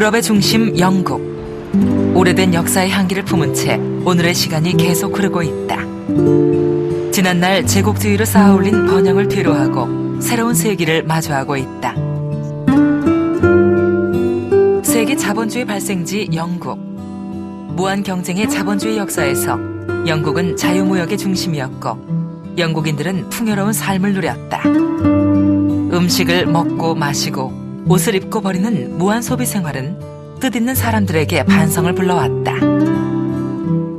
유럽의 중심 영국. 오래된 역사의 향기를 품은 채 오늘의 시간이 계속 흐르고 있다. 지난날 제국주의로 쌓아올린 번영을 뒤로하고 새로운 세기를 마주하고 있다. 세계 자본주의 발생지 영국. 무한 경쟁의 자본주의 역사에서 영국은 자유무역의 중심이었고 영국인들은 풍요로운 삶을 누렸다. 음식을 먹고 마시고 옷을 입고 버리는 무한 소비 생활은 뜻있는 사람들에게 반성을 불러왔다.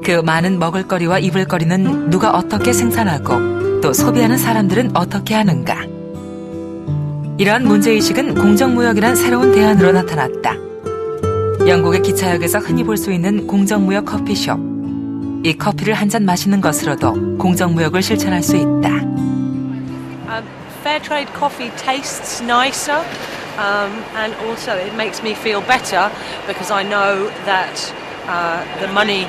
그 많은 먹을거리와 입을거리는 누가 어떻게 생산하고 또 소비하는 사람들은 어떻게 하는가. 이러한 문제의식은 공정무역이란 새로운 대안으로 나타났다. 영국의 기차역에서 흔히 볼 수 있는 공정무역 커피숍. 이 커피를 한 잔 마시는 것으로도 공정무역을 실천할 수 있다. Fair trade coffee tastes nicer, and also it makes me feel better because I know that the money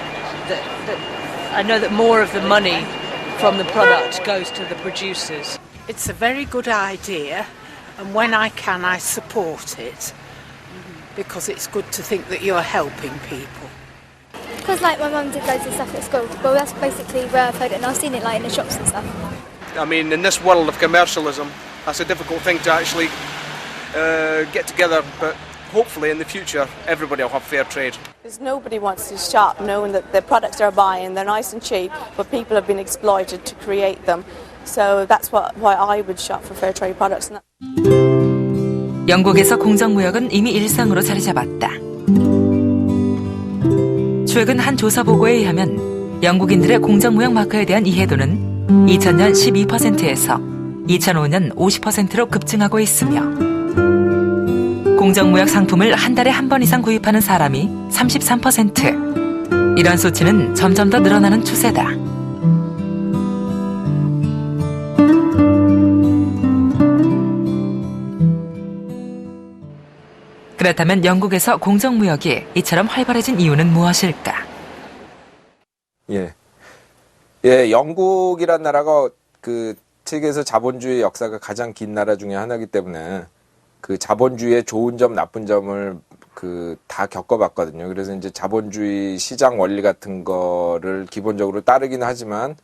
I know that more of the money from the product goes to the producers. It's a very good idea, and when I can, I support it because it's good to think that you're helping people. Because like my mum did loads of stuff at school. Well, that's basically where I've heard it, and I've seen it like in the shops and stuff. I mean, in this world of commercialism, that's a difficult thing to actually get together, but hopefully in the future everybody will have fair trade. Because nobody wants to shop knowing that the products they're buying, they're nice and cheap, but people have been exploited to create them. So that's why I would shop for fair trade products. 영국에서 공정무역은 이미 일상으로 자리 잡았다. 최근 한 조사 보고에 의하면 영국인들의 공정무역 마크에 대한 이해도는 2000년 12%에서 2005년 50%로 급증하고 있으며 공정무역 상품을 한 달에 한 번 이상 구입하는 사람이 33%. 이런 수치는 점점 더 늘어나는 추세다. 그렇다면 영국에서 공정무역이 이처럼 활발해진 이유는 무엇일까? 영국이란 나라가 그 세계에서 자본주의 역사가 가장 긴 나라 중에 하나이기 때문에 그 자본주의의 좋은 점, 나쁜 점을 다 겪어봤거든요. 그래서 이제 자본주의 시장 원리 같은 거를 기본적으로 따르긴 하지만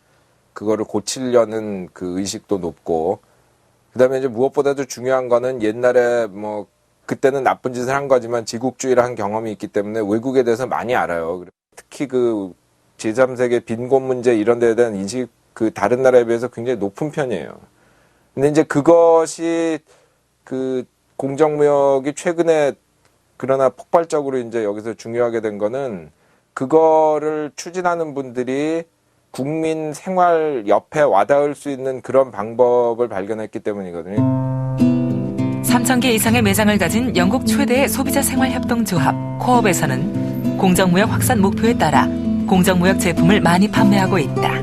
그거를 고치려는 그 의식도 높고, 그다음에 이제 무엇보다도 중요한 거는 옛날에 뭐 그때는 나쁜 짓을 한 거지만 지국주의를 한 경험이 있기 때문에 외국에 대해서 많이 알아요. 특히 그 제3세계 빈곤 문제 이런 데에 대한 인식이 그 다른 나라에 비해서 굉장히 높은 편이에요. 근데 이제 그것이 그 공정무역이 최근에 그러나 폭발적으로 이제 여기서 중요하게 된 거는 그거를 추진하는 분들이 국민 생활 옆에 와닿을 수 있는 그런 방법을 발견했기 때문이거든요. 3,000개 이상의 매장을 가진 영국 최대의 소비자 생활협동조합 코업에서는 공정무역 확산 목표에 따라 공정무역 제품을 많이 판매하고 있다.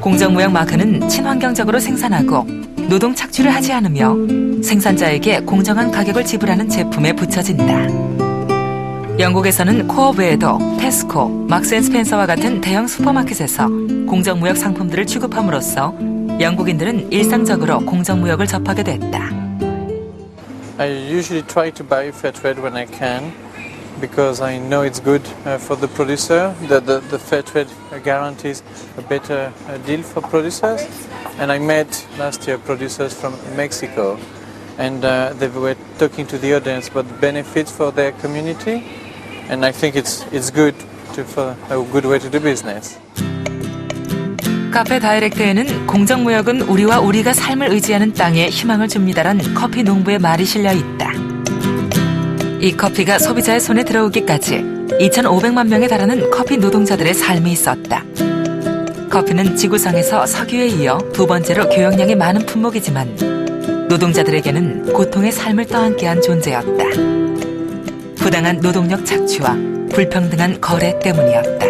공정무역 마크는 친환경적으로 생산하고 노동 착취를 하지 않으며 생산자에게 공정한 가격을 지불하는 제품에 붙여진다. 영국에서는 코업 외에도 테스코, 막스앤스펜서와 같은 대형 슈퍼마켓에서 공정무역 상품들을 취급함으로써 영국인들은 일상적으로 공정무역을 접하게 됐다. I usually try to buy fair trade when I can because I know it's good for the producer. The fair trade guarantees a better deal for producers. And I met last year producers from Mexico, and they were talking to the audience about the benefits for their community. And I think it's good for a good way to do business. 카페 다이렉트에는 공정무역은 우리와 우리가 삶을 의지하는 땅에 희망을 줍니다란 커피 농부의 말이 실려 있다. 이 커피가 소비자의 손에 들어오기까지 2,500만 명에 달하는 커피 노동자들의 삶이 있었다. 커피는 지구상에서 석유에 이어 두 번째로 교역량이 많은 품목이지만 노동자들에게는 고통의 삶을 떠안게 한 존재였다. 부당한 노동력 착취와 불평등한 거래 때문이었다.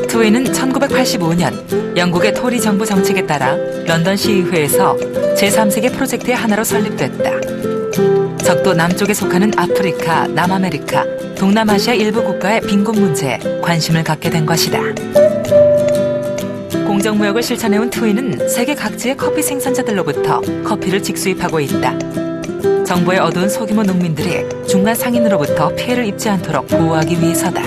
트웨이는 1985년 영국의 토리 정부 정책에 따라 런던 시의회에서 제3세계 프로젝트의 하나로 설립됐다. 적도 남쪽에 속하는 아프리카, 남아메리카, 동남아시아 일부 국가의 빈곤 문제에 관심을 갖게 된 것이다. 공정무역을 실천해온 트윈은 세계 각지의 커피 생산자들로부터 커피를 직수입하고 있다. 정부의 어두운 소규모 농민들이 중간 상인으로부터 피해를 입지 않도록 보호하기 위해서다.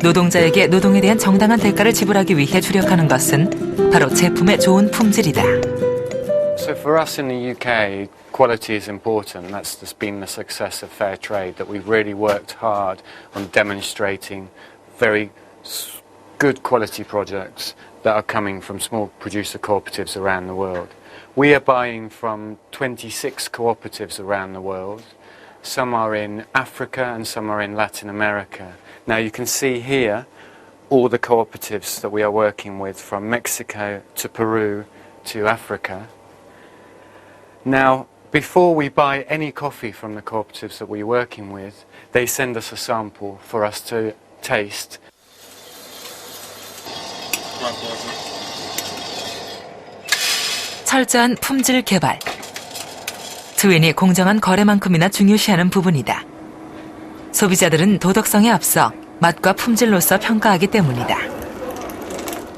노동자에게 노동에 대한 정당한 대가를 지불하기 위해 주력하는 것은 바로 제품의 좋은 품질이다. So for us in the UK, quality is important. That's been the success of fair trade, that we've really worked hard on demonstrating very good quality projects that are coming from small producer cooperatives around the world. We are buying from 26 cooperatives around the world. Some are in Africa and some are in Latin America. Now you can see here all the cooperatives that we are working with, from Mexico to Peru to Africa. Now, before we buy any coffee from the cooperatives that we're working with, they send us a sample for us to taste. 철저한 품질 개발. 트윈이 공정한 거래만큼이나 중요시하는 부분이다. 소비자들은 도덕성에 앞서 맛과 품질로서 평가하기 때문이다.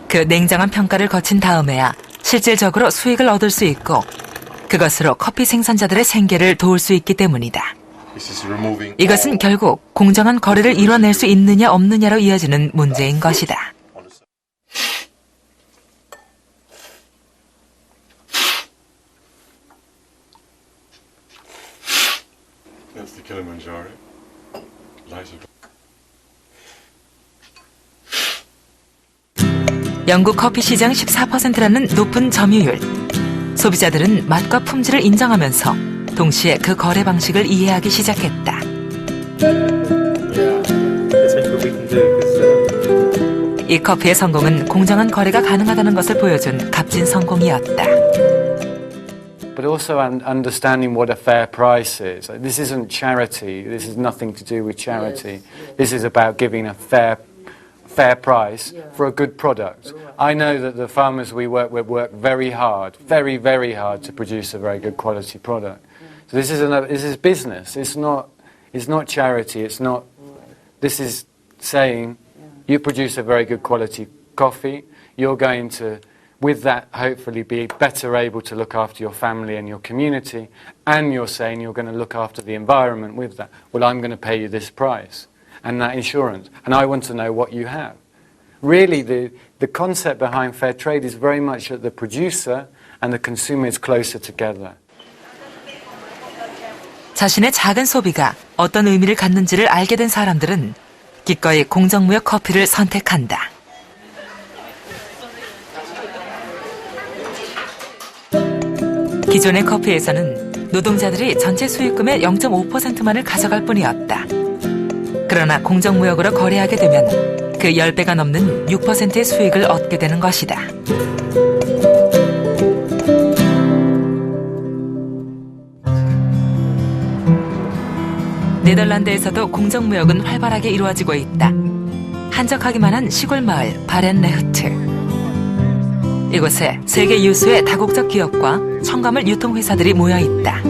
그 냉정한 평가를 거친 다음에야 실질적으로 수익을 얻을 수 있고 그것으로 커피 생산자들의 생계를 도울 수 있기 때문이다. 이것은 결국 공정한 거래를 이뤄낼 수 있느냐 없느냐로 이어지는 문제인 것이다. 영국 커피 시장 14%라는 높은 점유율. 소비자들은 맛과 품질을 인정하면서 동시에 그 거래 방식을 이해하기 시작했다. 이 커피의 성공은 공정한 거래가 가능하다는 것을 보여준 값진 성공이었다. But also understanding what a fair price is. This isn't charity. This has nothing to do with charity. This is about giving a fair price for a good product. I know that the farmers we work with work very hard, very, very hard to produce a very good quality product. So this is business. It's not charity. It's not. This is saying you produce a very good quality coffee. You're going to, with that, hopefully be better able to look after your family and your community. And you're saying you're going to look after the environment with that. Well, I'm going to pay you this price and that insurance, and I want to know what you have. Really, the concept behind fair trade is very much that the producer and the consumer is closer together. 자신의 작은 소비가 어떤 의미를 갖는지를 알게 된 사람들은 기꺼이 공정무역 커피를 선택한다. 기존의 커피에서는 노동자들이 전체 수익금의 0.5%만을 가져갈 뿐이었다. 그러나 공정무역으로 거래하게 되면 그 10배가 넘는 6%의 수익을 얻게 되는 것이다. 네덜란드에서도 공정무역은 활발하게 이루어지고 있다. 한적하기만 한 시골 마을 바렌레흐트. 이곳에 세계 유수의 다국적 기업과 첨가물 유통회사들이 모여 있다.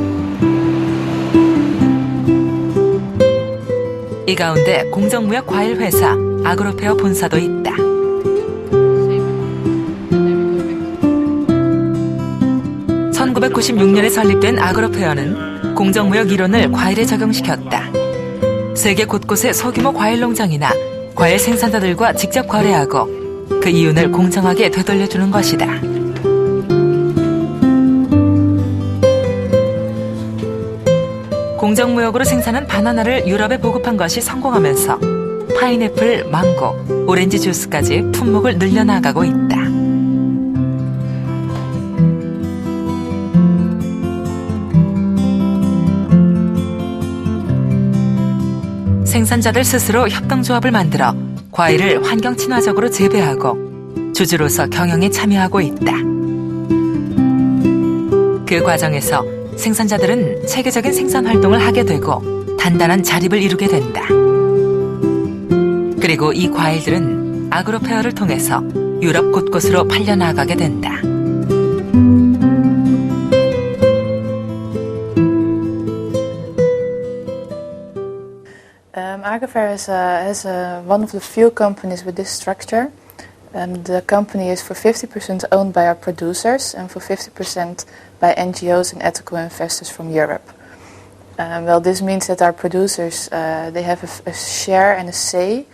이 가운데 공정무역 과일회사 아그로페어 본사도 있다. (1996년에) 설립된 아그로페어는 공정무역 이론을 과일에 적용시켰다. 세계 곳곳의 소규모 과일 농장이나 과일 생산자들과 직접 거래하고 그 이윤을 공정하게 되돌려주는 것이다. 공정무역으로 생산한 바나나를 유럽에 보급한 것이 성공하면서 파인애플, 망고, 오렌지 주스까지 품목을 늘려나가고 있다. 생산자들 스스로 협동조합을 만들어 과일을 환경 친화적으로 재배하고 주주로서 경영에 참여하고 있다. 그 과정에서 생산자들은 체계적인 생산 활동을 하게 되고 단단한 자립을 이루게 된다. 그리고 이 과일들은 아그로페어를 통해서 유럽 곳곳으로 팔려나가게 된다. Agrofair is one of the few companies with this structure. And the company is for 50% owned by our producers and for 50% by NGOs and ethical investors from Europe. Well, this means that our producers, they have a share and a say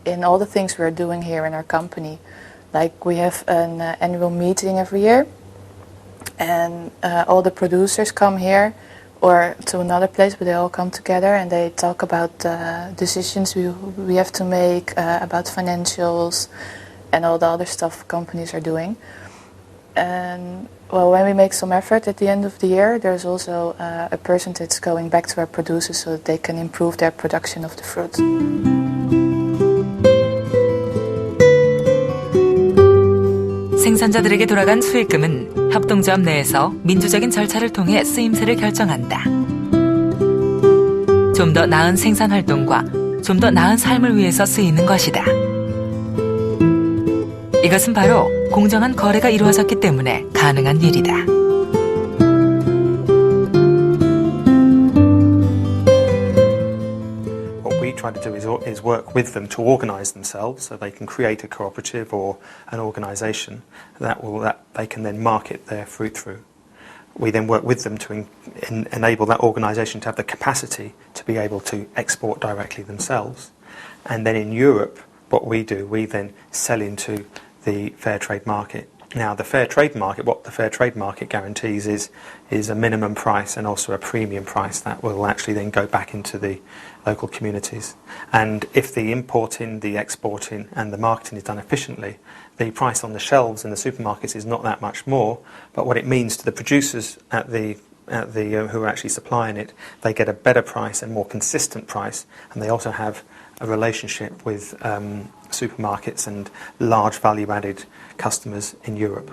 in all the things we're doing here in our company. Like we have an annual meeting every year, and all the producers come here or to another place, but they all come together and they talk about decisions we have to make, about financials and all the other stuff companies are doing. And well, when we make some effort at the end of the year, there's also a percentage going back to our producers so that they can improve their production of the fruit. 생산자들에게 돌아간 수익금은 협동조합 내에서 민주적인 절차를 통해 쓰임새를 결정한다. 좀 더 나은 생산 활동과 좀 더 나은 삶을 위해서 쓰이는 것이다. 이것은 바로 공정한 거래가 이루어졌기 때문에 가능한 일이다. What we try to do is work with them to organise themselves so they can create a cooperative or an organisation that they can then market their fruit through. We then work with them to enable that organisation to have the capacity to be able to export directly themselves. And then in Europe, what we do, we then sell into the fair trade market. Now, the fair trade market, what the fair trade market guarantees is a minimum price and also a premium price that will actually then go back into the local communities. And if the importing, the exporting and the marketing is done efficiently, the price on the shelves in the supermarkets is not that much more, but what it means to the producers who are actually supplying it, they get a better price and more consistent price, and they also have a relationship with supermarkets and large value-added customers in Europe.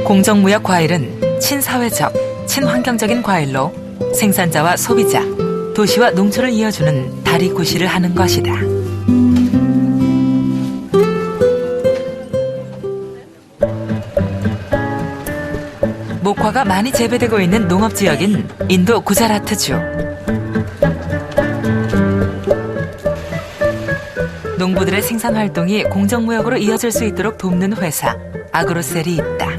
공정무역 과일은 친사회적, 친환경적인 과일로 생산자와 소비자, 도시와 농촌을 이어주는 다리구시를 하는 것이다. 목화가 많이 재배되고 있는 농업지역인 인도 구자라트주. 농부들의 생산 활동이 공정무역으로 이어질 수 있도록 돕는 회사 아그로셀이 있다.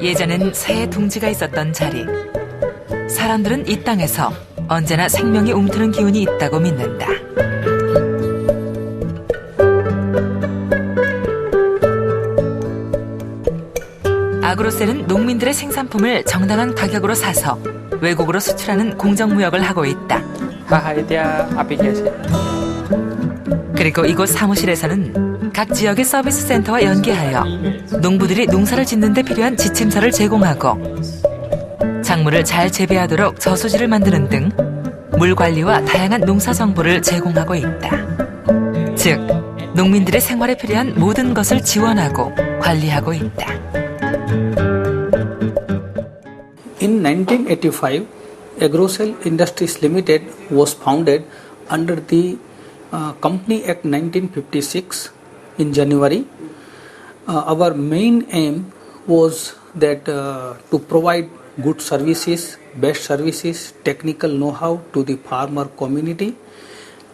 예전엔 새의 둥지가 있었던 자리. 사람들은 이 땅에서 언제나 생명이 움트는 기운이 있다고 믿는다. 아그로셀은 농민들의 생산품을 정당한 가격으로 사서 외국으로 수출하는 공정무역을 하고 있다. 그리고 이곳 사무실에서는 각 지역의 서비스 센터와 연계하여 농부들이 농사를 짓는 데 필요한 지침서를 제공하고 작물을 잘 재배하도록 저수지를 만드는 등 물 관리와 다양한 농사 정보를 제공하고 있다. 즉, 농민들의 생활에 필요한 모든 것을 지원하고 관리하고 있다. In 1985, Agrocell Industries Limited was founded under the Company Act 1956 in January. Our main aim was that to provide good services, best services, technical know-how to the farmer community.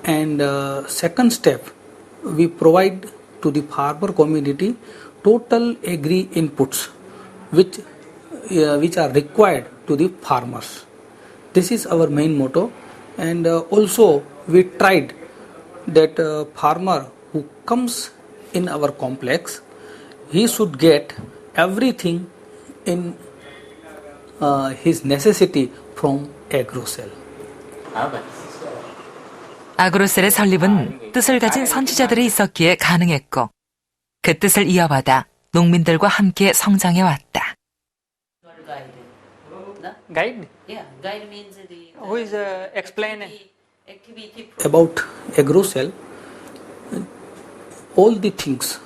And second step, we provide to the farmer community total agri inputs which are required to the farmers. This is our main motto, and also we tried that farmer who comes in our complex, he should get everything in his necessity from Agrocell. 아그로셀의 설립은 뜻을 가진 선지자들이 있었기에 가능했고 그 뜻을 이어받아 농민들과 함께 성장해왔다. Guide? Yeah, guide means who is explaining about Agrocell. All the things,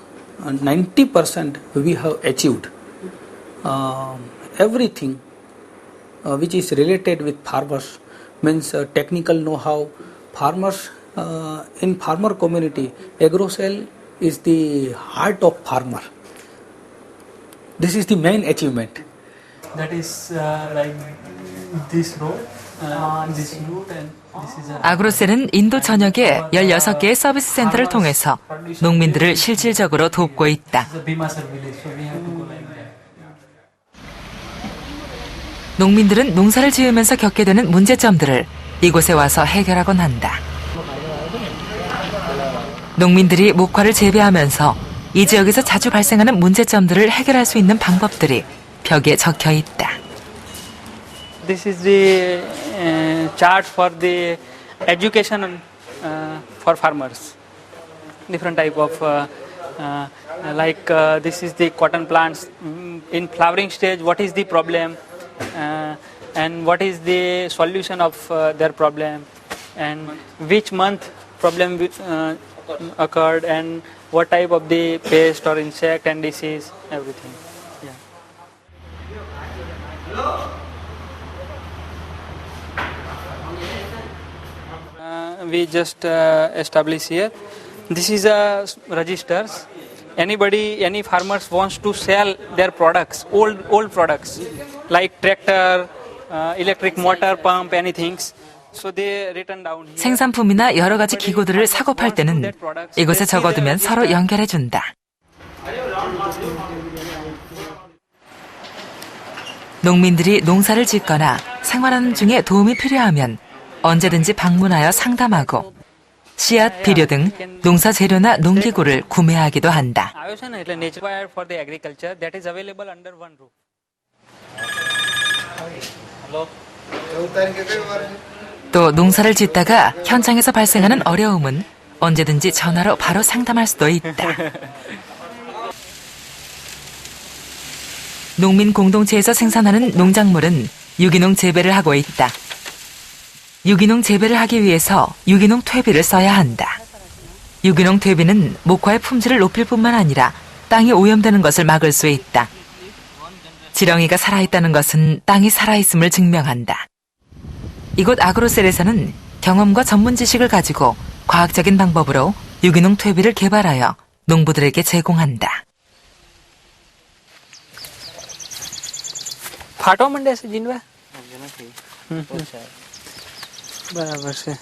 90% we have achieved. Everything which is related with farmers means technical know-how. Farmers in farmer community, Agrocell is the heart of farmer. This is the main achievement. That is like this row. this route and this is a 아그로셀은 인도 전역에 16개의 서비스 센터를 통해서 농민들을 실질적으로 돕고 있다. Bimasar village, so we have to go like that. 농민들은 농사를 지으면서 겪게 되는 문제점들을 이곳에 와서 해결하곤 한다. 농민들이 목화를 재배하면서 이 지역에서 자주 발생하는 문제점들을 해결할 수 있는 방법들이 벽에 적혀 있다. This is the chart for the education for farmers. Different type of this is the cotton plants in flowering stage. What is the problem and what is the solution of their problem and which month problem occurred and what type of the pest or insect and disease, everything. Yeah. We just establish here. This is a registers. Any farmers wants to sell their products, old products, like tractor, electric motor pump, anything. So they written down here. 생산품이나 여러 가지 기구들을 사고 팔 때는 이곳에 적어두면 서로 연결해준다. 농민들이 농사를 짓거나 생활하는 중에 도움이 필요하면 언제든지 방문하여 상담하고 씨앗, 비료 등 농사 재료나 농기구를 구매하기도 한다. 또 농사를 짓다가 현장에서 발생하는 어려움은 언제든지 전화로 바로 상담할 수도 있다. 농민 공동체에서 생산하는 농작물은 유기농 재배를 하고 있다. 유기농 재배를 하기 위해서 유기농 퇴비를 써야 한다. 유기농 퇴비는 목화의 품질을 높일 뿐만 아니라 땅이 오염되는 것을 막을 수 있다. 지렁이가 살아있다는 것은 땅이 살아있음을 증명한다. 이곳 아그로셀에서는 경험과 전문 지식을 가지고 과학적인 방법으로 유기농 퇴비를 개발하여 농부들에게 제공한다. फाटो मंडे से जिनवा बराबर से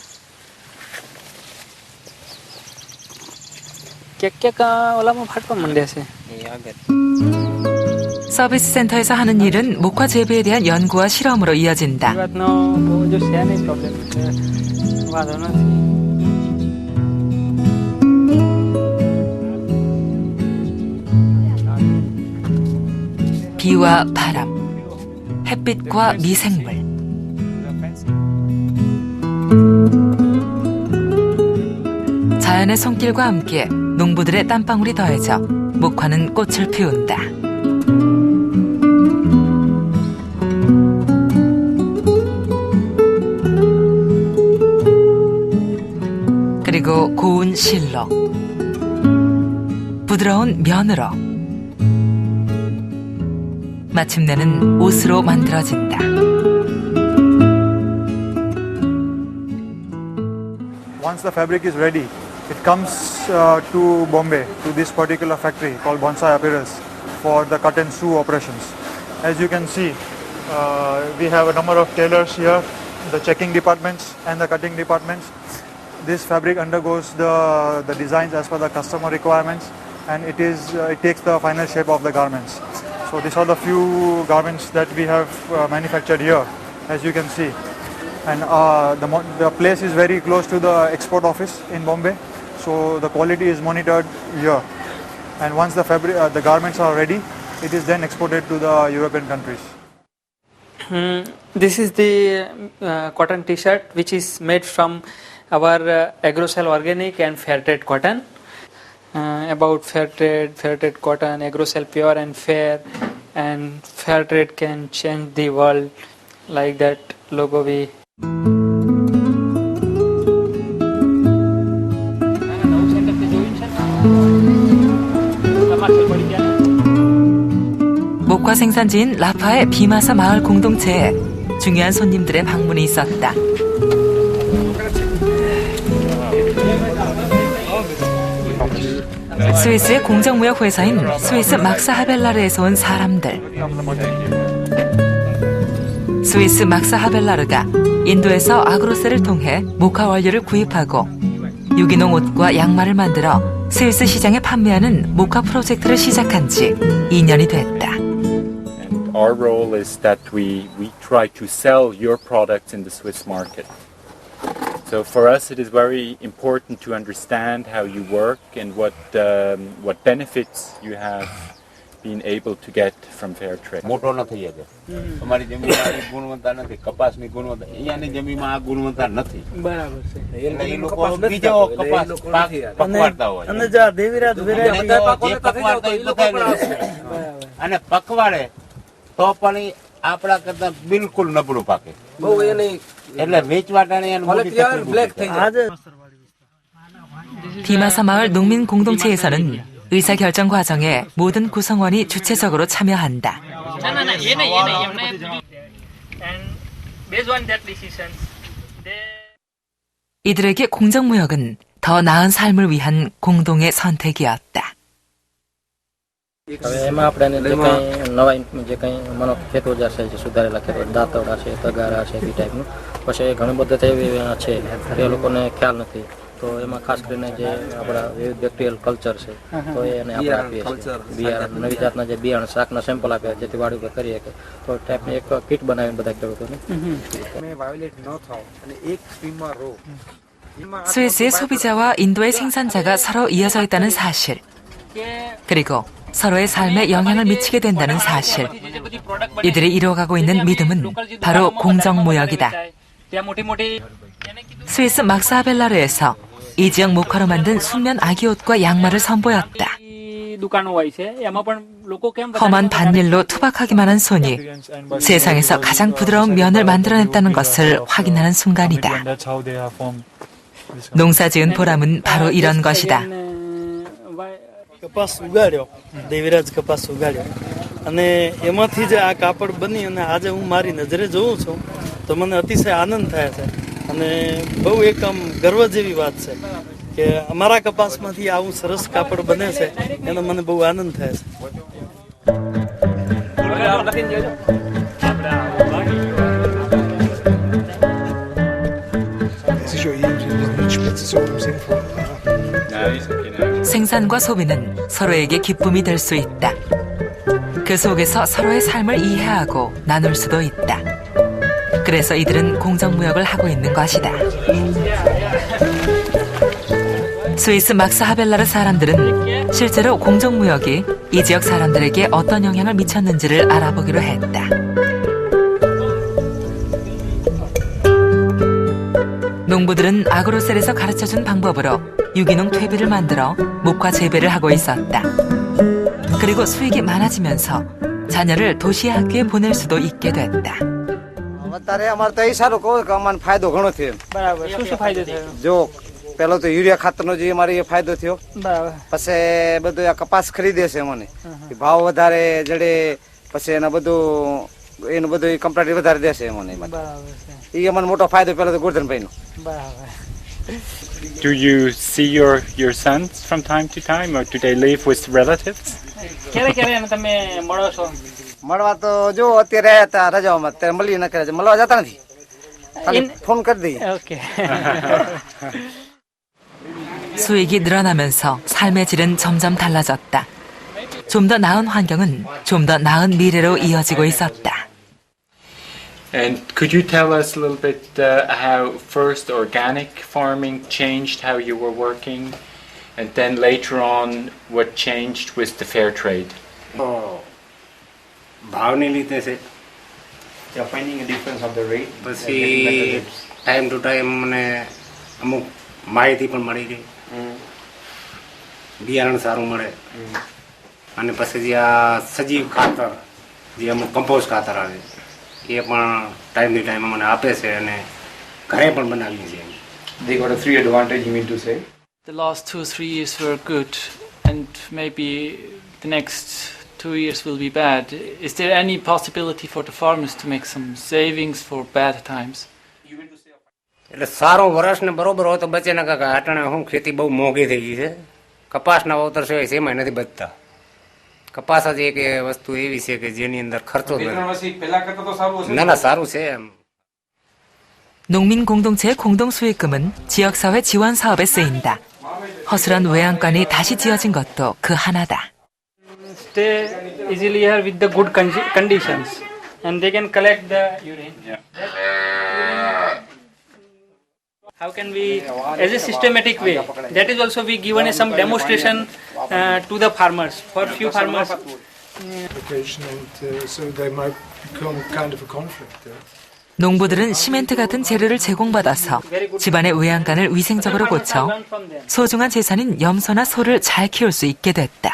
क्या वाला में फाटो मंडे से 서비스 센터에서 하는 일은 목화 재배에 대한 연구와 실험으로 이어진다. 비와 바람, 햇빛과 미생물. 자연의 손길과 함께 농부들의 땀방울이 더해져 목화는 꽃을 피운다. 그리고 고운 실로, 부드러운 면으로, 마침내는 옷으로 만들어진다. Once the fabric is ready, it comes to Bombay, to this particular factory called Bonsai Apparels for the cut and sew operations. As you can see, we have a number of tailors here, the checking departments and the cutting departments. This fabric undergoes the designs as per the customer requirements, and it takes the final shape of the garments. So these are the few garments that we have manufactured here, as you can see. And the place is very close to the export office in Bombay, so the quality is monitored here. And once the garments are ready, it is then exported to the European countries. This is the cotton T-shirt, which is made from our Agrocell organic and fair trade cotton. About fair trade cotton, Agrocell pure and fair trade can change the world, like that logo we. 목화 생산지인 라파의 비마사 마을 공동체에 중요한 손님들의 방문이 있었다. 스위스의 공정무역 회사인 스위스 막사 하벨라르에서 온 사람들. 스위스 막스 하벨라르가 인도에서 아그로셀을 통해 모카 원료를 구입하고 유기농 옷과 양말을 만들어 스위스 시장에 판매하는 모카 프로젝트를 시작한 지 2년이 됐다. And our role is that we try to sell your products in the Swiss market. So for us it is very important to understand how you work and what benefits you have been able to get from fair trade. મોટો ન થઈ શકે. અમારી જમીનમાં ગુણવત્તા નથી, કપાસની ગુણવત્તા અહીંયાની જમીનમાં આ ગુણવત્તા નથી. બરાબર છે. એટલે એ લોકો બીજો કપાસ પાક પકવાડતા હોય. અને જો દેવીરાજ અને પકવાડે તો પણ આપણા કરતા બિલકુલ નબળું પાકે. બહુ એની એટલે વેચવાટાની અને મોટી બ્લેક થઈ જાય. 디마사 마을 농민 공동체에서는 의사결정 과정에 모든 구성원이 주체적으로 참여한다. 이들에게 공정무역은 더 나은 삶을 위한 공동의 선택이었다. એમાં આપણે જે કંઈ નવા જે કંઈ માનો ખેતો જે છે સુધારેલા ખેતો દાંતવડા છે તગારા છે એ ટાઈપનું પછી ઘણી બધી એવી છે એ લોકોને ખ્યાલ નથી તો એમાં ખાસ કરીને જે આપણા વિવિધ બેક્ટેરિયલ કલ્ચર છે તો એને આપણે આપીએ છીએ બિયારણ નવી જાતના જે બિયારણ શાકના સેમ્પલ આપ્યા જેથી વાડી ઉપર કરીએ કે તો ટાઈપની એક કીટ બનાવીને બધા ખેડૂતોને વાયોલેટ ન થાવ અને એક સ્ટ્રીમમાં રહો. 스위스의 소비자와 인도의 생산자가 서로 이어져 있다는 사실, 그리고 서로의 삶에 영향을 미치게 된다는 사실, 이들이 이루어가고 있는 믿음은 바로 공정무역이다. 스위스 막스 하벨라르에서 이 지역 모카로 만든 순면 아기옷과 양말을 선보였다. 험한 반일로 투박하기만 한 손이 세상에서 가장 부드러운 면을 만들어냈다는 것을 확인하는 순간이다. 농사지은 보람은 바로 이런 것이다. કપાસ ઉગાડ્યો દેવીરાજ કપાસ ઉગાડ્યો અને એમાંથી જે આ કાપડ બની અને આજે હું મારી નજરે જોઉં છું તો મને અતિશય આનંદ થાય છે અને બહુ એક આમ ગર્વ જેવી વાત છે કે અમારા કપાસમાંથી આવું સરસ કાપડ બને છે એનો મને બહુ આનંદ થાય છે. 생산과 소비는 서로에게 기쁨이 될 수 있다. 그 속에서 서로의 삶을 이해하고 나눌 수도 있다. 그래서 이들은 공정무역을 하고 있는 것이다. 스위스 막스 하벨라르 사람들은 실제로 공정무역이 이 지역 사람들에게 어떤 영향을 미쳤는지를 알아보기로 했다. 농부들은 아그로셀에서 가르쳐준 방법으로 유기농 퇴비를 만들어 목화 재배를 하고 있었다. 그리고 수익이 많아지면서 자녀를 도시 학교에 보낼 수도 있게 됐다. અત્યારે અમારે તો એ સારું કહો કે અમને ફાયદો ઘણો થયો. બરાબર. શું ફાયદો થયો? જો પેલો તો યુરિયા ખાતરનો જે અમારે એ ફાયદો થયો. બરાબર. પછી બધું આ કપાસ ખરીદે છે મને ભાવ વધારે જડે પછી એના બધું એનું બધું કમ્પ્લીટ વધારે દેશે મને. બરાબર છે. એ અમને મોટો ફાયદો પેલો તો ગોરધનભાઈનો. બરાબર. Do you see your sons from time to time, or do they live with relatives? ક્યારે ક્યારે એને તમે મળો છો? મળવા તો જો અત્યારે આવ્યા હતા રજાઓમાં અત્યારે મળી ન કરે મળવા જતા નથી ખાલી ફોન કરી દઈએ. 오케이. 수익이 늘어나면서 삶의 질은 점점 달라졌다. 좀 더 나은 환경은 좀 더 나은 미래로 이어지고 있었다. And could you tell us a little bit how first organic farming changed how you were working, and then later on what changed with the fair trade? ભાવની લીધે છે. Finding a difference of the rate. પછી time to time મને અમુક માહિતી પણ મળી ગઈ. બિયારણ સારું મળે અને પછી જે આ સજીવ ખાતર જે અમુક કમ્પોઝ ખાતર આવે એ પણ ટાઈમની ટાઈમ મને આપે છે અને ઘરે પણ બનાવીએ છીએ. They got a 3 advantage, you mean to say? The last 2-3 years were good, and maybe the next 2 years will be bad. Is there any possibility for the farmers to make some savings for bad times? એટલે સારો વર્ષને બરોબર હોય તો બચે ના કાકા. અટાણે હું ખેતી બહુ મોંઘી થઈ ગઈ છે. કપાસના વાવતર છે એમાં નથી બચતા. કપાસ જ એક વસ્તુ એવી છે કે જેની અંદર ખર્ચો ના સારું છે એમ. 농민 공동체의 공동 수익금은 지역사회 지원 사업에 쓰인다. 허술한 외양간이 다시 지어진 것도 그 하나다. Stay easily here with the good conditions, and they can collect the urine. How can we, as a systematic way, that is also we given some demonstration to the farmers, for few farmers. So they might become kind of a conflict there. 농부들은 시멘트 같은 재료를 제공받아서 집안의 외양간을 위생적으로 고쳐 소중한 재산인 염소나 소를 잘 키울 수 있게 됐다.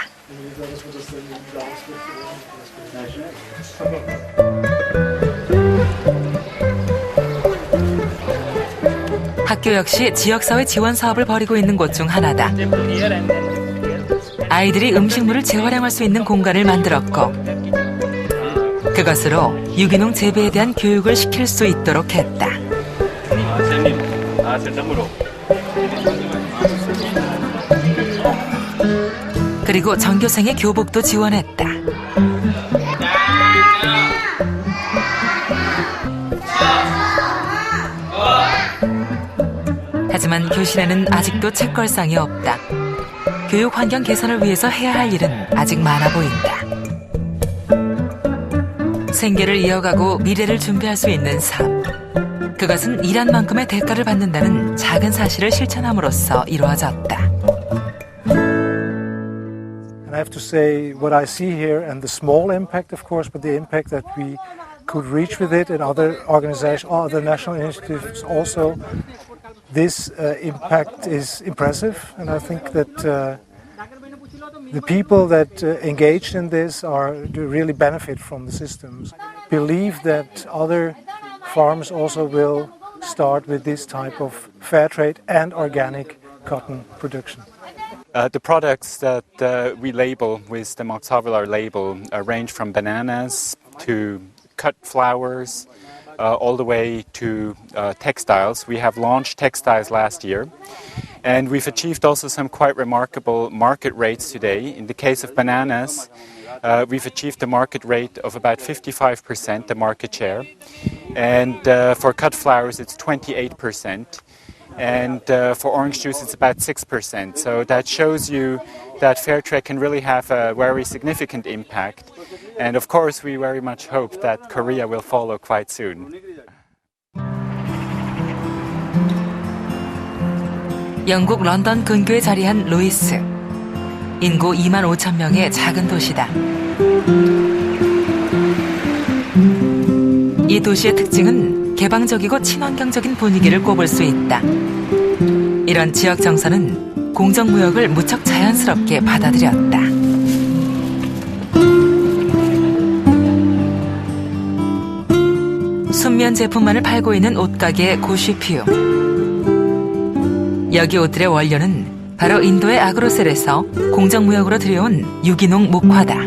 학교 역시 지역사회 지원 사업을 벌이고 있는 곳 중 하나다. 아이들이 음식물을 재활용할 수 있는 공간을 만들었고 그것으로 유기농 재배에 대한 교육을 시킬 수 있도록 했다. 그리고 전교생의 교복도 지원했다. 하지만 교실에는 아직도 책걸상이 없다. 교육 환경 개선을 위해서 해야 할 일은 아직 많아 보인다. 생계를 이어가고 미래를 준비할 수 있는 삶. 그것은 일한 만큼의 대가를 받는다는 작은 사실을 실천함으로써 이루어졌다. And I have to say what I see here and the small impact of course, but the impact that we could reach with it in other organizations, other national initiatives also, this impact is impressive and I think that the people that engaged in this really benefit from the systems. Believe that other farms also will start with this type of fair trade and organic cotton production. The products that we label with the Moxavilar label range from bananas to cut flowers all the way to textiles. We have launched textiles last year. And we've achieved also some quite remarkable market rates today. In the case of bananas, we've achieved a market rate of about 55%, the market share. And for cut flowers, it's 28%. And for orange juice, it's about 6%. So that shows you that fair trade can really have a very significant impact. And of course, we very much hope that Korea will follow quite soon. 영국 런던 근교에 자리한 로이스. 인구 2만 5천 명의 작은 도시다. 이 도시의 특징은 개방적이고 친환경적인 분위기를 꼽을 수 있다. 이런 지역 정서는 공정무역을 무척 자연스럽게 받아들였다. 순면 제품만을 팔고 있는 옷가게 고쉬퓨. 여기 옷들의 원료는 바로 인도의 아그로셀에서 공정무역으로 들여온 유기농 목화다.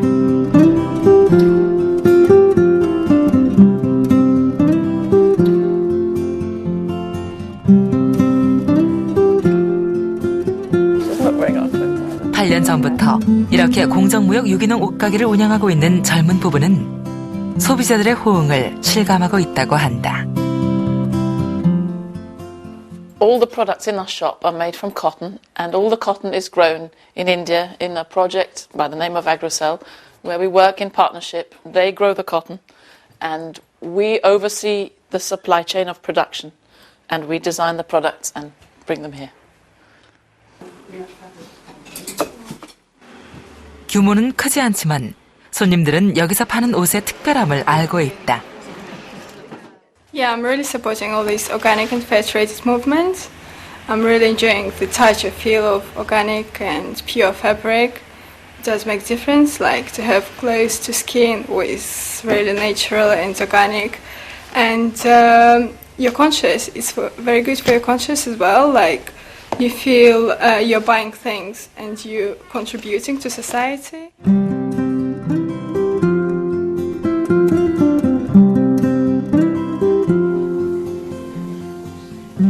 전부터 이렇게 공정무역 유기농 옷가게를 운영하고 있는 젊은 부부는 소비자들의 호응을 실감하고 있다고 한다. All the products in our shop are made from cotton, and all the cotton is grown in India in a project by the name of Agrocell, where we work in partnership. They grow the cotton, and we oversee the supply chain of production, and we design the products and bring them here. 규모는 크지 않지만 손님들은 여기서 파는 옷의 특별함을 알고 있다. Yeah, I'm really supporting all these organic and fair trade movements. I'm really enjoying the touch and feel of organic and pure fabric. It does make a difference, like to have close to skin with really natural and organic. And your conscious is very good for your conscious as well. Like you feel you're buying things and you're contributing to society.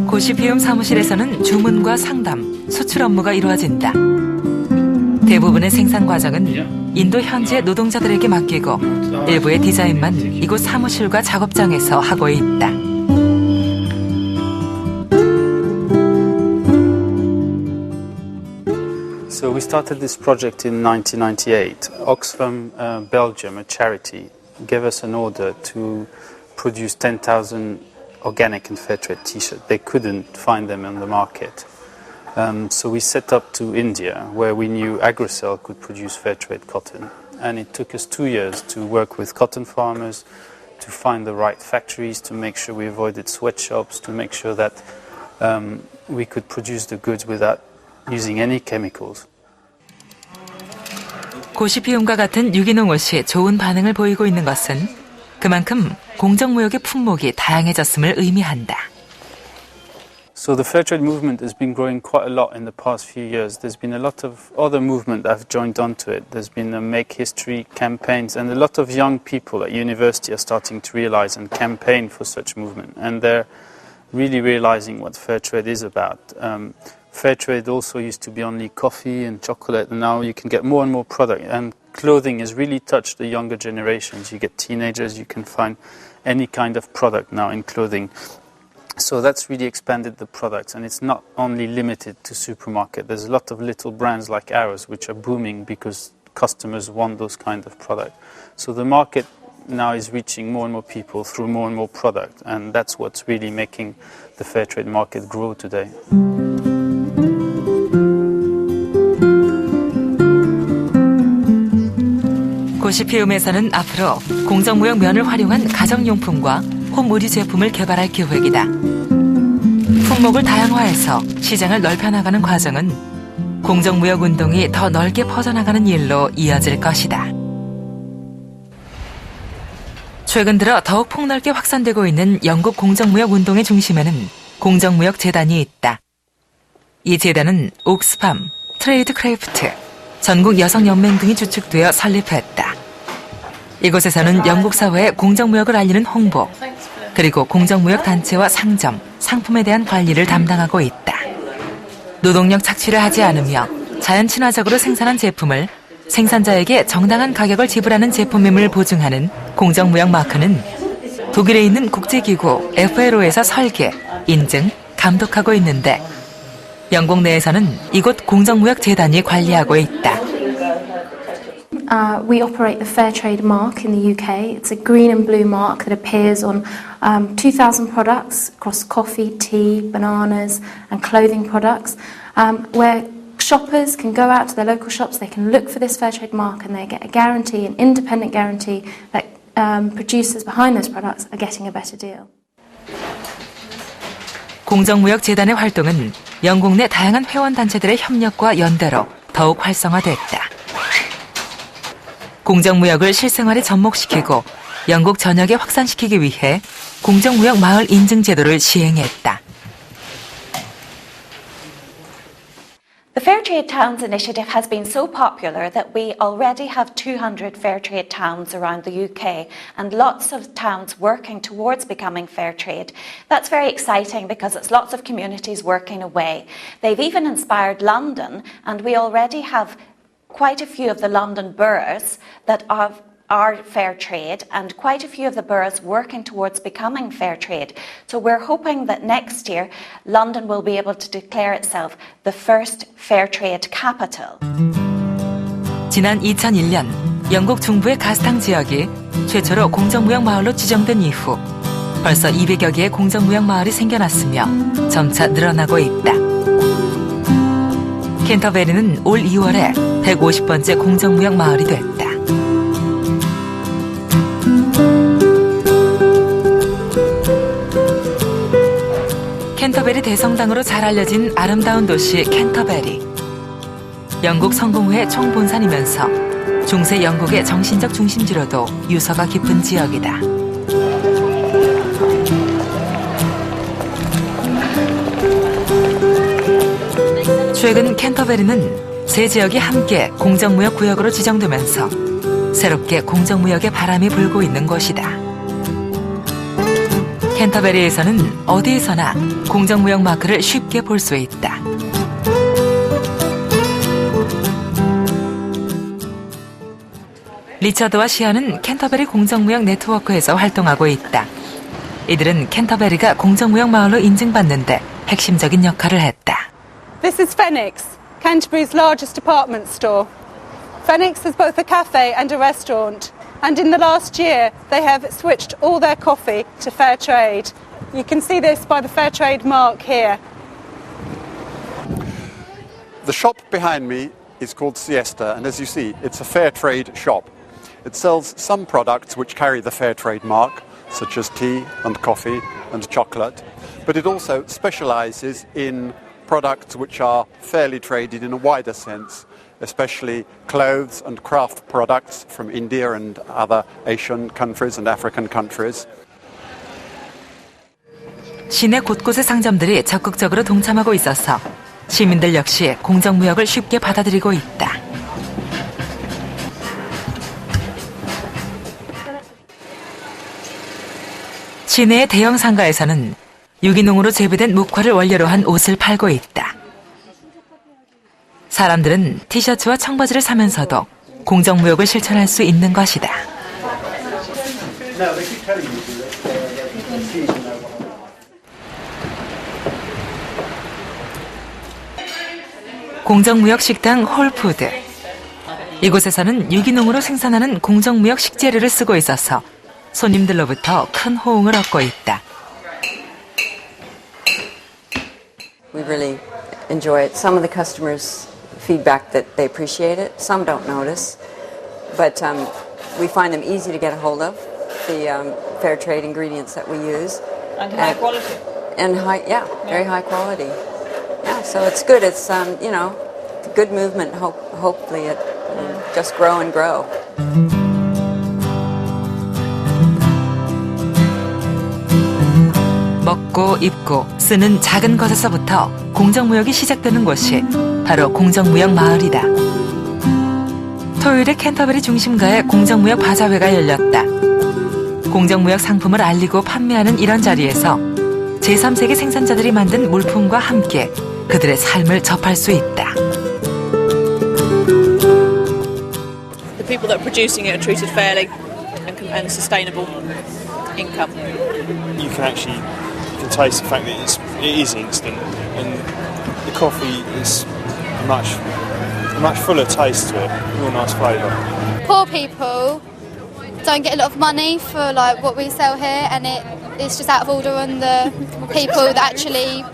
고시피움 사무실에서는 주문과 상담, 수출 업무가 이루어진다. 대부분의 생산 과정은 인도 현지의 노동자들에게 맡기고 일부의 디자인만 이곳 사무실과 작업장에서 하고 있다. So we started this project in 1998. Oxfam, Belgium, a charity, gave us an order to produce 10,000 organic and fair trade t-shirts. They couldn't find them on the market. So we set up to India, where we knew Agrocell could produce fair trade cotton. And it took us 2 years to work with cotton farmers, to find the right factories, to make sure we avoided sweatshops, to make sure that we could produce the goods without using any chemicals. 고시피움과 같은 유기농 옷이 좋은 반응을 보이고 있는 것은 그만큼 공정무역의 품목이 다양해졌음을 의미한다. So the fair trade movement has been growing quite a lot in the past few years. There's been a lot of other movement that have joined onto it. There's been the Make History campaigns, and a lot of young people at university are starting to realize and campaign for such movement. And they're really realizing what fair trade is about. Fair trade also used to be only coffee and chocolate, and now you can get more and more product. And clothing has really touched the younger generations. You get teenagers, you can find any kind of product now in clothing. So that's really expanded the products, and it's not only limited to supermarket. There's a lot of little brands like ours which are booming because customers want those kind of products. So the market now is reaching more and more people through more and more product, and that's what's really making the fair trade market grow today. 고시피움에서는 앞으로 공정무역 면을 활용한 가정용품과 홈의류 제품을 개발할 계획이다. 품목을 다양화해서 시장을 넓혀나가는 과정은 공정무역 운동이 더 넓게 퍼져나가는 일로 이어질 것이다. 최근 들어 더욱 폭넓게 확산되고 있는 영국 공정무역 운동의 중심에는 공정무역 재단이 있다. 이 재단은 옥스팜, 트레이드 크래프트, 전국 여성연맹 등이 주축되어 설립했다. 이곳에서는 영국 사회의 공정무역을 알리는 홍보, 그리고 공정무역 단체와 상점, 상품에 대한 관리를 담당하고 있다. 노동력 착취를 하지 않으며 자연 친화적으로 생산한 제품을 생산자에게 정당한 가격을 지불하는 제품임을 보증하는 공정무역 마크는 독일에 있는 국제기구 FLO에서 설계, 인증, 감독하고 있는데 영국 내에서는 이곳 공정무역 재단이 관리하고 있다. We operate the Fair Trade mark in the UK. It's a green and blue mark that appears on 2,000 products across coffee, tea, bananas and clothing products, where shoppers can go out to their local shops, they can look for this Fair Trade mark and they get a guarantee, an independent guarantee that producers behind those products are getting a better deal. 공정무역 재단의 활동은 영국 내 다양한 회원단체들의 협력과 연대로 더욱 활성화됐다. 공정무역을 실생활에 접목시키고 영국 전역에 확산시키기 위해 공정무역 마을 인증 제도를 시행했다. The Fair Trade Towns initiative has been so popular that we already have 200 Fair Trade towns around the UK and lots of towns working towards becoming Fair Trade. That's very exciting because it's lots of communities working away. They've even inspired London, and we already have quite a few of the London boroughs that are fair trade and quite a few of the boroughs working towards becoming fair trade. So we're hoping that next year London will be able to declare itself the first fair trade capital. 지난 2001년 영국 중부의 가스탕 지역이 최초로 공정무역 마을로 지정된 이후 벌써 200여 개의 공정무역 마을이 생겨났으며 점차 늘어나고 있다. 캔터베리는 올 2월에 150번째 공정무역 마을이 됐다. 캔터베리 대성당으로 잘 알려진 아름다운 도시 캔터베리. 영국 성공회의 총본산이면서 중세 영국의 정신적 중심지로도 유서가 깊은 지역이다. 최근 캔터베리는 세 지역이 함께 공정무역 구역으로 지정되면서 새롭게 공정무역의 바람이 불고 있는 곳이다. 캔터베리에서는 어디에서나 공정무역 마크를 쉽게 볼 수 있다. 리처드와 시아는 캔터베리 공정무역 네트워크에서 활동하고 있다. 이들은 캔터베리가 공정무역 마을로 인증받는데 핵심적인 역할을 했다. This is Phoenix, Canterbury's largest department store. Phoenix is both a cafe and a restaurant, and in the last year they have switched all their coffee to fair trade. You can see this by the fair trade mark here. The shop behind me is called Siesta, and as you see, it's a fair trade shop. It sells some products which carry the fair trade mark, such as tea and coffee and chocolate, but it also specialises in products which are fairly traded in a wider sense, especially clothes and craft products from India and other Asian countries and African countries. 시내 곳곳의 상점들이 적극적으로 동참하고 있어서 시민들 역시 공정무역을 쉽게 받아들이고 있다. 시내의 대형 상가에서는 유기농으로 재배된 목화를 원료로 한 옷을 팔고 있다. 사람들은 티셔츠와 청바지를 사면서도 공정무역을 실천할 수 있는 것이다. 공정무역 식당 홀푸드. 이곳에서는 유기농으로 생산하는 공정무역 식재료를 쓰고 있어서 손님들로부터 큰 호응을 얻고 있다. We really enjoy it. Some of the customers feedback that they appreciate it. Some don't notice. But we find them easy to get a hold of, the fair trade ingredients that we use. And high quality. And very high quality. Yeah, so it's good. It's, good movement. Hopefully it just grow and grow. 먹고 입고 쓰는 작은 것에서부터 공정무역이 시작되는 곳이 바로 공정무역 마을이다. 토요일에 캔터베리 중심가에 공정무역 바자회가 열렸다. 공정무역 상품을 알리고 판매하는 이런 자리에서 제3세계 생산자들이 만든 물품과 함께 그들의 삶을 접할 수 있다. The people that are producing it are treated fairly and sustainable income. You can taste the fact that it is instant, and the coffee is a much fuller taste to it, real nice flavour. Poor people don't get a lot of money for like what we sell here, and it's just out of order on the people that actually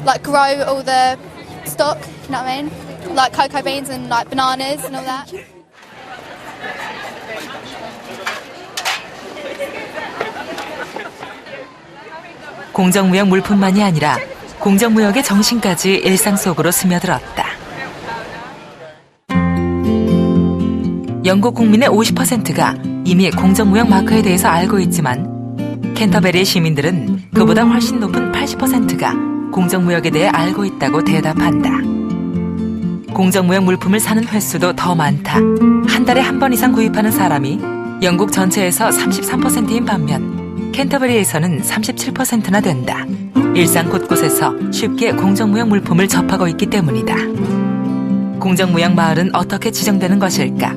like grow all the stock, you know what I mean? Like cocoa beans and like bananas and all that. 공정무역 물품만이 아니라 공정무역의 정신까지 일상 속으로 스며들었다. 영국 국민의 50%가 이미 공정무역 마크에 대해서 알고 있지만 캔터베리의 시민들은 그보다 훨씬 높은 80%가 공정무역에 대해 알고 있다고 대답한다. 공정무역 물품을 사는 횟수도 더 많다. 한 달에 한 번 이상 구입하는 사람이 영국 전체에서 33%인 반면 캔터베리에서는 37%나 된다. 일상 곳곳에서 쉽게 공정무역 물품을 접하고 있기 때문이다. 공정무역 마을은 어떻게 지정되는 것일까?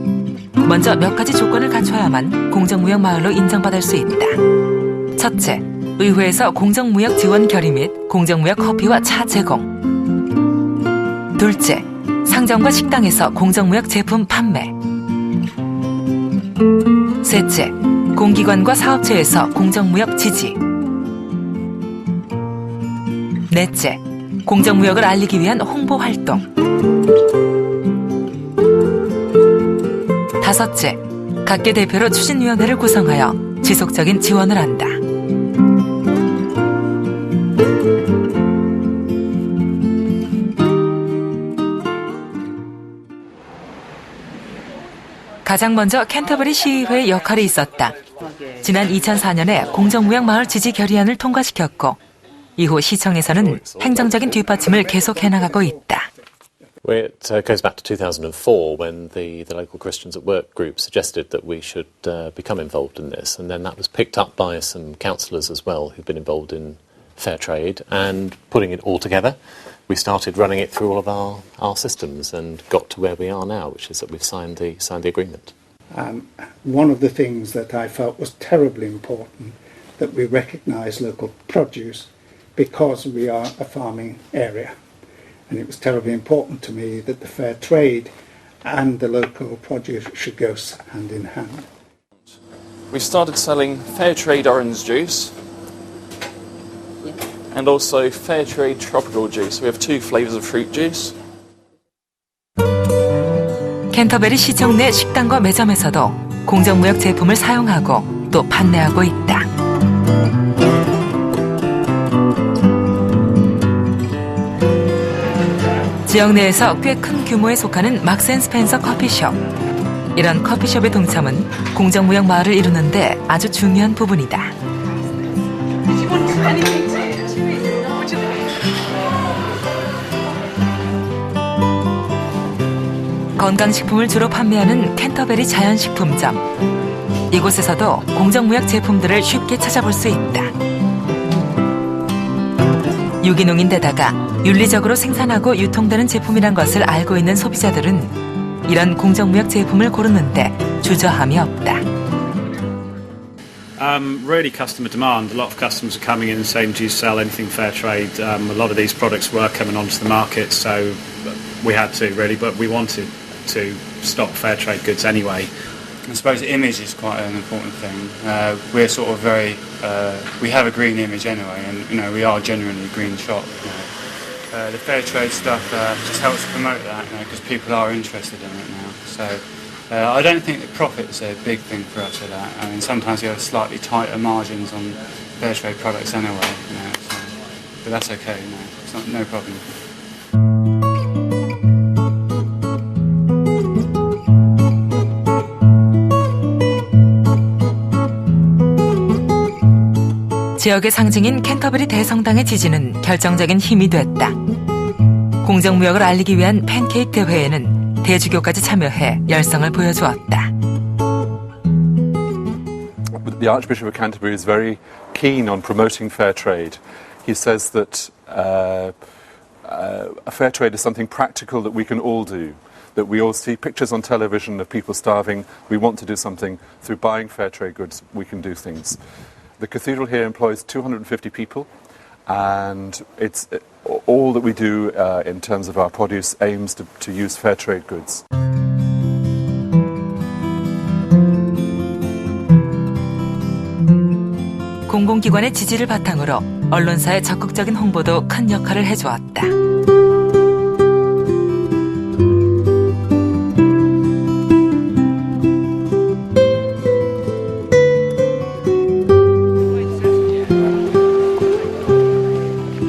먼저 몇 가지 조건을 갖춰야만 공정무역 마을로 인정받을 수 있다. 첫째, 의회에서 공정무역 지원 결의 및 공정무역 커피와 차 제공. 둘째, 상점과 식당에서 공정무역 제품 판매. 셋째, 공기관과 사업체에서 공정무역 지지. 넷째, 공정무역을 알리기 위한 홍보 활동. 다섯째, 각계 대표로 추진위원회를 구성하여 지속적인 지원을 한다. 가장 먼저 캔터버리 시의회의 역할이 있었다. 지난 2004년에 공정무역 마을 지지 결의안을 통과시켰고 이후 시청에서는 행정적인 뒷받침을 계속해 나가고 있다. It goes back to 2004 when the local Christians at Work group suggested that we should become involved in this, and then that was picked up by some councillors as well who've been involved in fair trade, and putting it all together, we started running it through all of our systems and got to where we are now, which is that we've signed the agreement. One of the things that I felt was terribly important, that we recognise local produce because we are a farming area. And it was terribly important to me that the fair trade and the local produce should go hand in hand. We started selling fair trade orange juice and also fair trade tropical juice. We have 2 flavours of fruit juice. 캔터베리 시청 내 식당과 매점에서도 공정무역 제품을 사용하고 또 판매하고 있다. 지역 내에서 꽤 큰 규모에 속하는 막스앤스펜서 커피숍. 이런 커피숍의 동참은 공정무역 마을을 이루는데 아주 중요한 부분이다. 건강식품을 주로 판매하는 캔터베리 자연식품점. 이곳에서도 공정무역 제품들을 쉽게 찾아볼 수 있다. 유기농인데다가 윤리적으로 생산하고 유통되는 제품이란 것을 알고 있는 소비자들은 이런 공정무역 제품을 고르는데 주저함이 없다. Really customer demand. A lot of customers are coming in and saying, do you sell anything fair trade? A lot of these products were coming onto the market, so we had to really, but we wanted to stock fair trade goods anyway. I suppose image is quite an important thing. We're sort of very, we have a green image anyway, and we are genuinely a green shop. The fair trade stuff just helps promote that, because people are interested in it now. So I don't think that profit's a big thing for us at that. I mean, sometimes we have slightly tighter margins on fair trade products anyway, so, but that's okay. It's not, no problem. 지역의 상징인 캔터베리 대성당의 지지는 결정적인 힘이 됐다. 공정무역을 알리기 위한 팬케이크 대회에는 대주교까지 참여해 열성을 보여주었다. The Archbishop of Canterbury is very keen on promoting fair trade. He says that a fair trade is something practical that we can all do. That we all see pictures on television of people starving. We want to do something. Through buying fair trade goods, we can do things. The cathedral here employs 250 people, and it's all that we do in terms of our produce aims to use fair trade goods. 공공기관의 지지를 바탕으로 언론사의 적극적인 홍보도 큰 역할을 해주었다.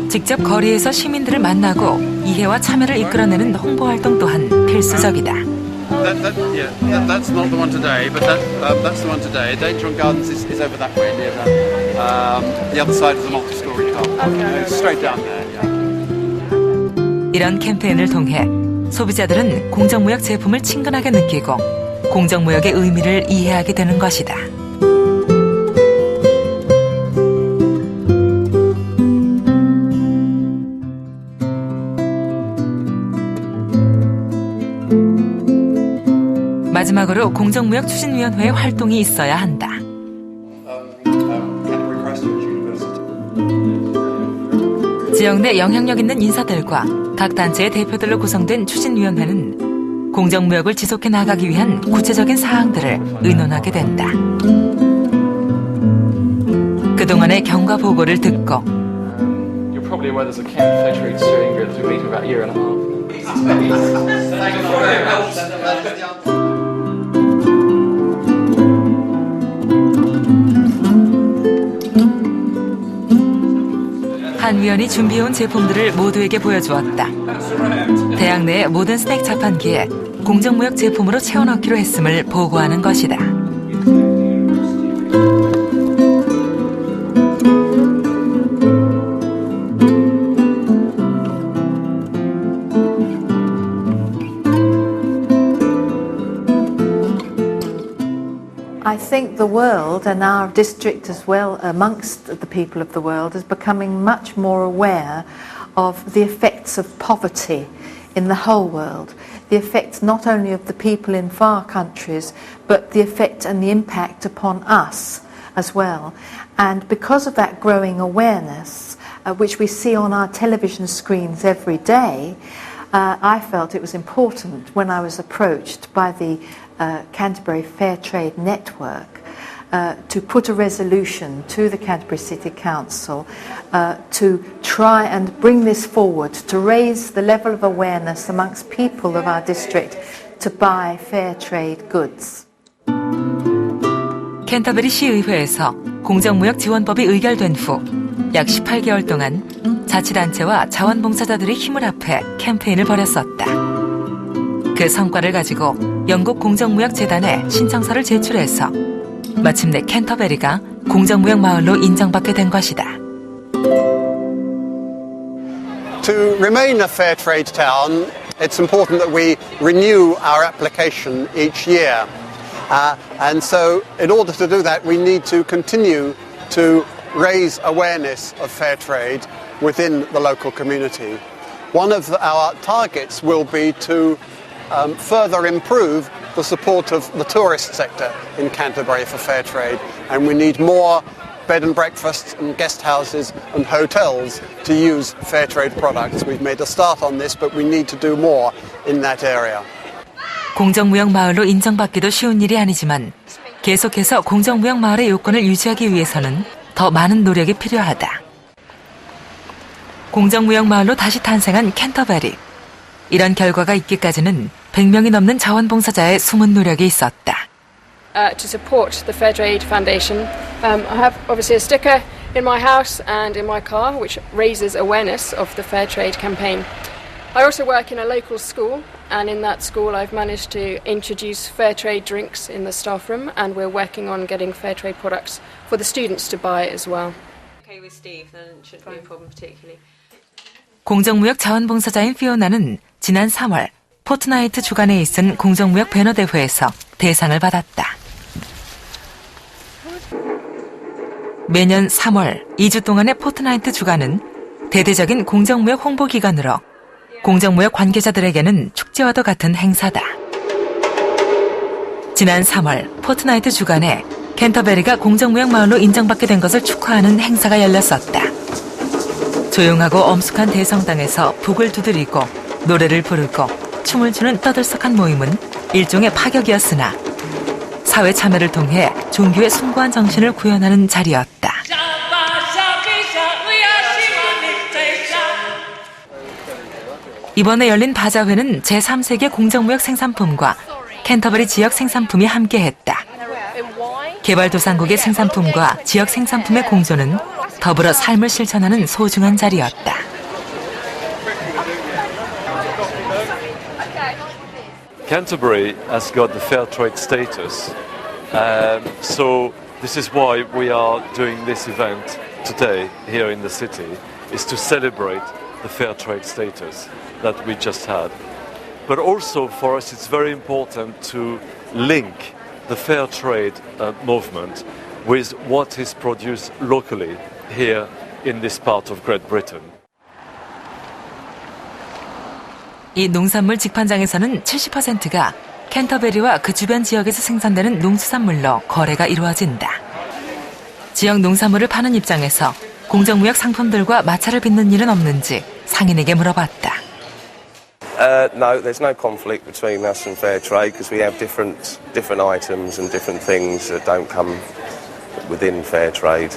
직접 거리에서 시민들을 만나고 이해와 참여를 이끌어내는 홍보 활동 또한 필수적이다. That's not the one today, but that's the one today. Danger on Gardens is over that way near the other side of the multi-story car. Okay. Straight down there. Yeah. 이런 캠페인을 통해 소비자들은 공정무역 제품을 친근하게 느끼고 공정무역의 의미를 이해하게 되는 것이다. 마지막으로 공정무역 추진위원회의 활동이 있어야 한다. 지역 내 영향력 있는 인사들과 각 단체의 대표들로 구성된 추진위원회는 공정무역을 지속해 나가기 위한 구체적인 사항들을 의논하게 된다. 그동안의 경과 보고를 듣고 You're probably aware there's a Kent Fair Trade Steering Group that's been meeting for about a year and a half. 한 위원이 준비해온 제품들을 모두에게 보여주었다. 대학 내의 모든 스낵 자판기에 공정무역 제품으로 채워넣기로 했음을 보고하는 것이다. I think the world, and our district as well, amongst the people of the world, is becoming much more aware of the effects of poverty in the whole world. the effect not only of the people in far countries, but the effect and the impact upon us as well. And because of that growing awareness, which we see on our television screens every day, I felt it was important when I was approached by the Canterbury Fair Trade Network to put a resolution to the Canterbury City Council to try and bring this forward, to raise the level of awareness amongst people of our district to buy fair trade goods. 캔터베리 시의회에서 공정무역 지원법이 의결된 후 약 18개월 동안 자치단체와 자원봉사자들의 힘을 합해 캠페인을 벌였었다. 그 성과를 가지고 영국 공정무역재단에 신청서를 제출해서 마침내 캔터베리가 공정무역 마을로 인정받게 된 것이다. To remain a fair trade town, it's important that we renew our application each year. And so in order to do that, we need to continue to raise awareness of fair trade within the local community. One of our targets will be to further improve the support of the tourist sector in Canterbury for fair trade, and we need more bed and breakfasts and guest houses and hotels to use fair trade products. We've made a start on this, but we need to do more in that area. 공정무역 마을로 인정받기도 쉬운 일이 아니지만 계속해서 공정무역 마을의 요건을 유지하기 위해서는 더 많은 노력이 필요하다. 공정무역 마을로 다시 탄생한 캔터베리. 이런 결과가 있기까지는 100명이 넘는 자원봉사자의 숨은 노력이 있었다. To support the Fair Trade Foundation, I have obviously a sticker in my house and in my car which raises awareness of the Fair Trade campaign. I also work in a local school, and in that school I've managed to introduce fair trade drinks in the staff room, and we're working on getting fair trade products for the students to buy as well. Okay with Steve, then it shouldn't be a problem particularly. 공정무역 자원봉사자인 피오나는 지난 3월 포트나이트 주간에 있은 공정무역 배너 대회에서 대상을 받았다. 매년 3월 2주 동안의 포트나이트 주간은 대대적인 공정무역 홍보 기간으로 공정무역 관계자들에게는 축제와도 같은 행사다. 지난 3월 포트나이트 주간에 캔터베리가 공정무역 마을로 인정받게 된 것을 축하하는 행사가 열렸었다. 조용하고 엄숙한 대성당에서 북을 두드리고 노래를 부르고 춤을 추는 떠들썩한 모임은 일종의 파격이었으나 사회 참여를 통해 종교의 숭고한 정신을 구현하는 자리였다. 이번에 열린 바자회는 제3세계 공정무역 생산품과 캔터베리 지역 생산품이 함께했다. 개발도상국의 생산품과 지역 생산품의 공존은 더불어 삶을 실천하는 소중한 자리였다. Canterbury has got the fair trade status, so this is why we are doing this event today here in the city, is to celebrate the fair trade status that we just had. But also for us it's very important to link the fair trade movement with what is produced locally here in this part of Great Britain. 이 농산물 직판장에서는 70%가 캔터베리와 그 주변 지역에서 생산되는 농수산물로 거래가 이루어진다. 지역 농산물을 파는 입장에서 공정무역 상품들과 마찰을 빚는 일은 없는지 상인에게 물어봤다. No, there's no conflict between us and fair trade because we have different items and different things that don't come within fair trade.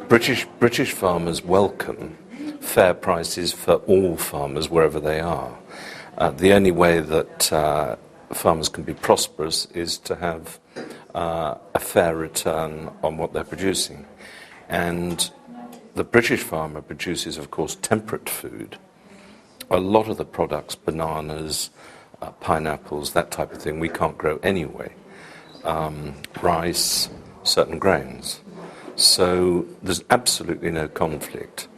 British farmers welcome fair prices for all farmers wherever they are. The only way that farmers can be prosperous is to have a fair return on what they're producing. And the British farmer produces, of course, temperate food. A lot of the products, bananas, pineapples, that type of thing, we can't grow anyway. Rice, certain grains. So there's absolutely no conflict.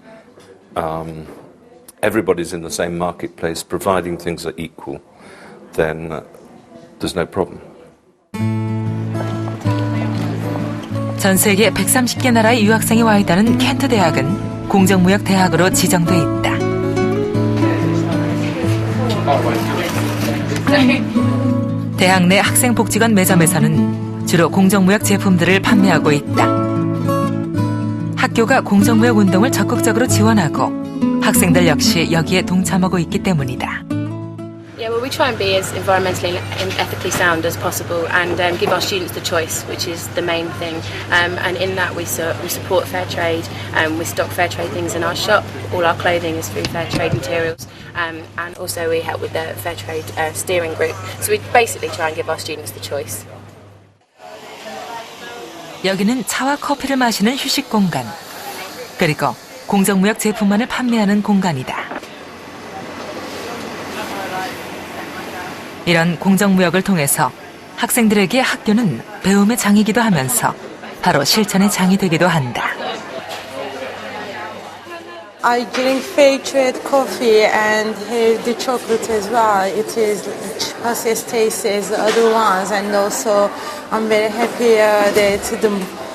Everybody's in the same marketplace, providing things are equal, then there's no problem. 전 세계 130개 나라의 유학생이 와 있다는 켄트 대학은 공정무역 대학으로 지정돼 있다. 대학 내 학생복지관 매점에서는 주로 공정무역 제품들을 판매하고 있다. 학교가 공정무역 운동을 적극적으로 지원하고 학생들 역시 여기에 동참하고 있기 때문이다. Yeah, well, we try and be as environmentally and ethically sound as possible and give our students the choice, which is the main thing. And in that we support fair trade, we stock fair trade things in our shop. All our clothing is through fair trade materials. And also we help with the fair trade steering group. So we basically try and give our students the choice. 여기는 차와 커피를 마시는 휴식 공간. 그리고 공정무역 제품만을 판매하는 공간이다. 이런 공정무역을 통해서 학생들에게 학교는 배움의 장이기도 하면서 바로 실천의 장이 되기도 한다. I drink fair trade coffee and have the chocolate as well. It is just as tasty as the other ones, and also I'm very happy that the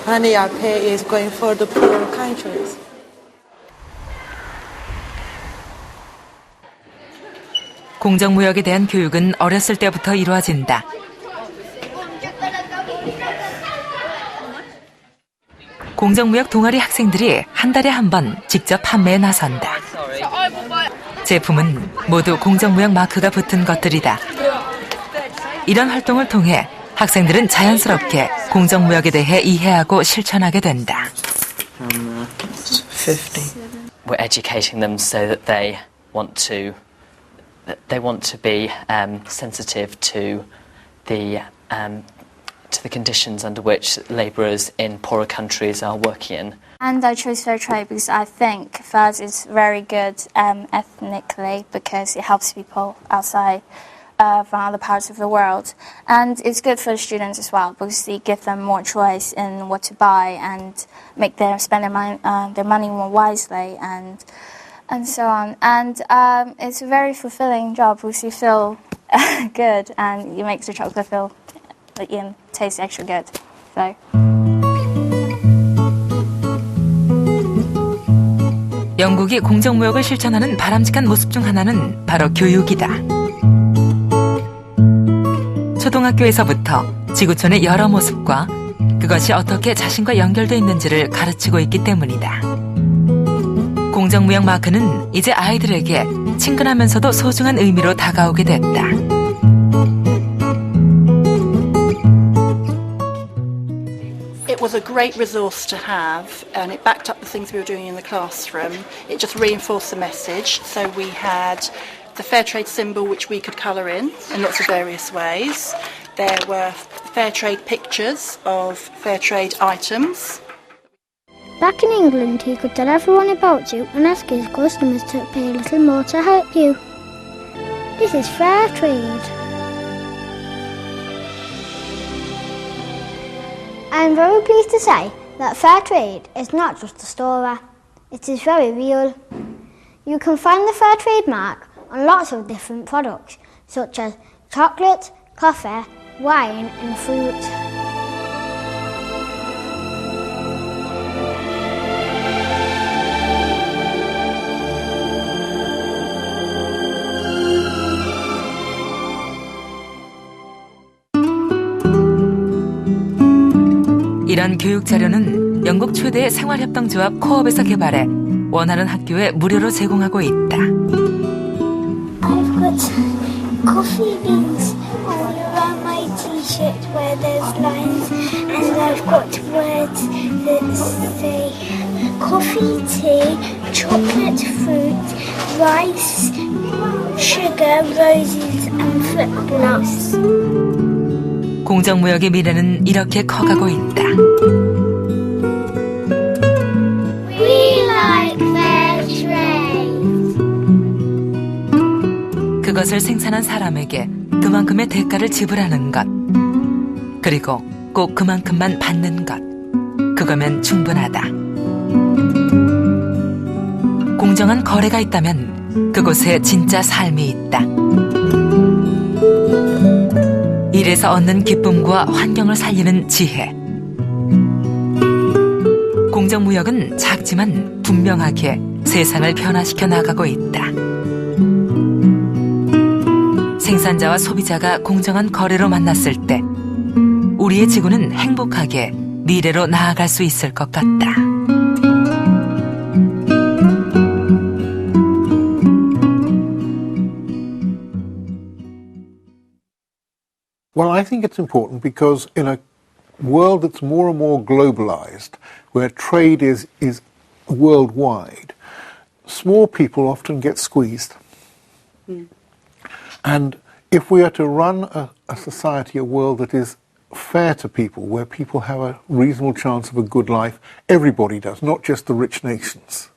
money I pay is going for the poorer countries. 공정무역에 대한 교육은 어렸을 때부터 이루어진다. 공정무역 동아리 학생들이 한 달에 한 번 직접 판매에 나선다. 제품은 모두 공정무역 마크가 붙은 것들이다. 이런 활동을 통해 학생들은 자연스럽게 공정무역에 대해 이해하고 실천하게 된다. 50. We're educating them so that they want to be sensitive to the conditions under which labourers in poorer countries are working in. And I chose fair trade because I think first it's very good ethnically because it helps people outside from other parts of the world. And it's good for the students as well because it gives them more choice in what to buy and make them spend their money more wisely and so on. And it's a very fulfilling job because you feel good and it makes the chocolate feel taste extra good. So. 영국이 공정무역을 실천하는 바람직한 모습 중 하나는 바로 교육이다. 초등학교에서부터 지구촌의 여러 모습과 그것이 어떻게 자신과 연결돼 있는지를 가르치고 있기 때문이다. 공정무역 마크는 이제 아이들에게 친근하면서도 소중한 의미로 다가오게 됐다. It was a great resource to have, and it backed up the things we were doing in the classroom. It just reinforced the message. So we had the fair trade symbol, which we could colour in lots of various ways. There were fair trade pictures of fair trade items. Back in England, he could tell everyone about you and ask his customers to pay a little more to help you. This is fair trade. I'm very pleased to say that fair trade is not just a story, it is very real. You can find the fair trade mark on lots of different products, such as chocolate, coffee, wine and fruit. 이런 교육 자료는 영국 최대의 생활협동조합 코업에서 개발해 원하는 학교에 무료로 제공하고 있다. I've got coffee beans all around my t-shirt where there's lines, and I've got words that say coffee, tea, chocolate, fruit, rice, sugar, roses and flip-flops. 공정무역의 미래는 이렇게 커가고 있다. We like fair trade. 그것을 생산한 사람에게 그만큼의 대가를 지불하는 것. 그리고 꼭 그만큼만 받는 것. 그거면 충분하다. 공정한 거래가 있다면 그곳에 진짜 삶이 있다. 일에서 얻는 기쁨과 환경을 살리는 지혜. 공정무역은 작지만 분명하게 세상을 변화시켜 나가고 있다. 생산자와 소비자가 공정한 거래로 만났을 때 우리의 지구는 행복하게 미래로 나아갈 수 있을 것 같다. Well, I think it's important because in a world that's more and more globalized, where trade is worldwide, small people often get squeezed. And if we are to run a society, a world that is fair to people, where people have a reasonable chance of a good life, everybody does, not just the rich nations,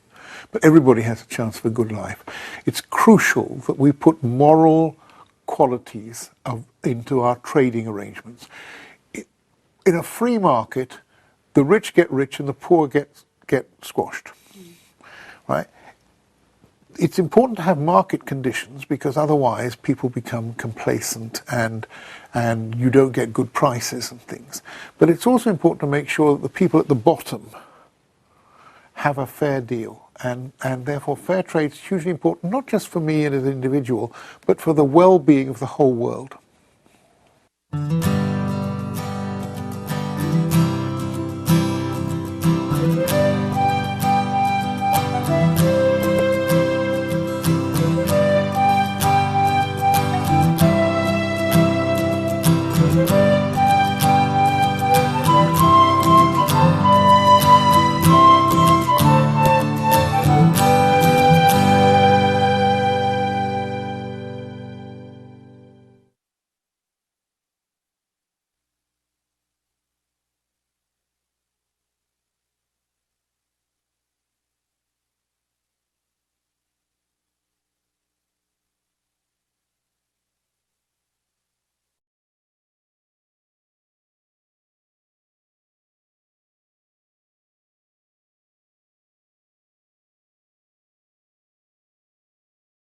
but everybody has a chance of a good life. It's crucial that we put moral qualities into our trading arrangements. In a free market, the rich get rich and the poor get squashed. Right? It's important to have market conditions because otherwise people become complacent and you don't get good prices and things. But it's also important to make sure that the people at the bottom have a fair deal. And therefore fair trade is hugely important, not just for me as an individual, but for the well-being of the whole world.